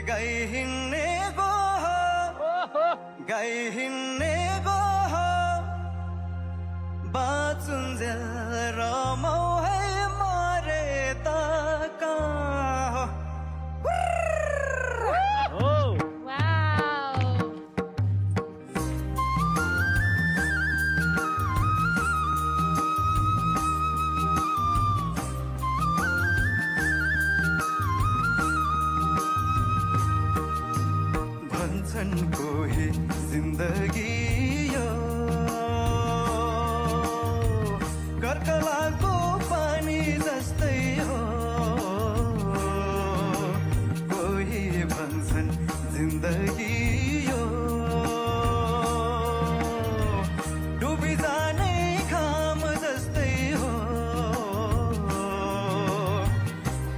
गाई हिँड्नेको हो गाई हिँड्नेको हो बाँचुन्जेल रमाउ है मरे त कहाँ हो भन्छन् कोही जिन्दगी यो कर्कलाको पानी जस्तै हो कोही भन्छन् जिन्दगी यो डुबी जाने घाम जस्तै हो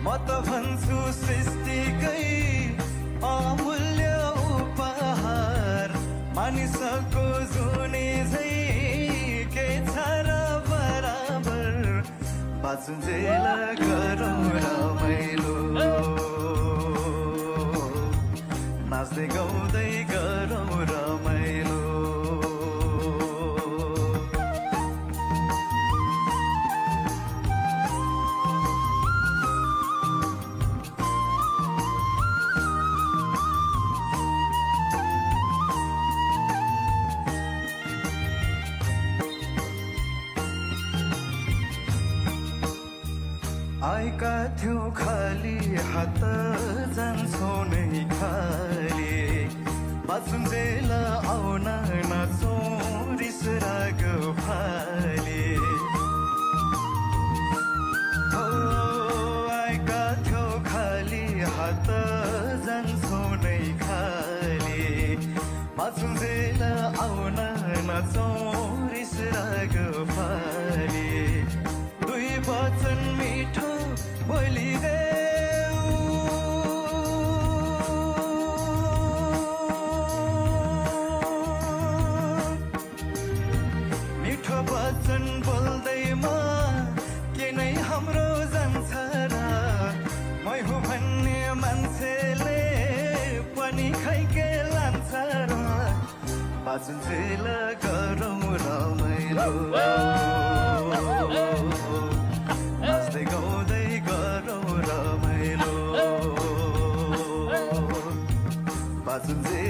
म त भन्छु सृष्टिकै अमूल्य उपहार मानिसको जुनी झै के छ र बराबर बाँचुन्जेल गरौँ रमाइलो नाच्दै गाउँदै गरौँ रमाइलो आएका थियौ खाली हात जान्छौ नै खाली बाँचुन्जेल आउन नाचौँ रिस राग फाले हो आएका थियौ खाली हात जान्छौ नै खाली बाँचुन्जेल आउन नाचौँ रिस राग फाले दुई वचन मिठो बोलिदेऊ मिठो वचन बोल्दैमा के नै हाम्रो जान्छ र मै हुँ भन्ने मान्छेले पनि खै के लान्छ र बाँचुन्जेल गरौँ रमाइलो नाच्दै गाउँदै गरौँ रमाइलो बाँचुन्जेल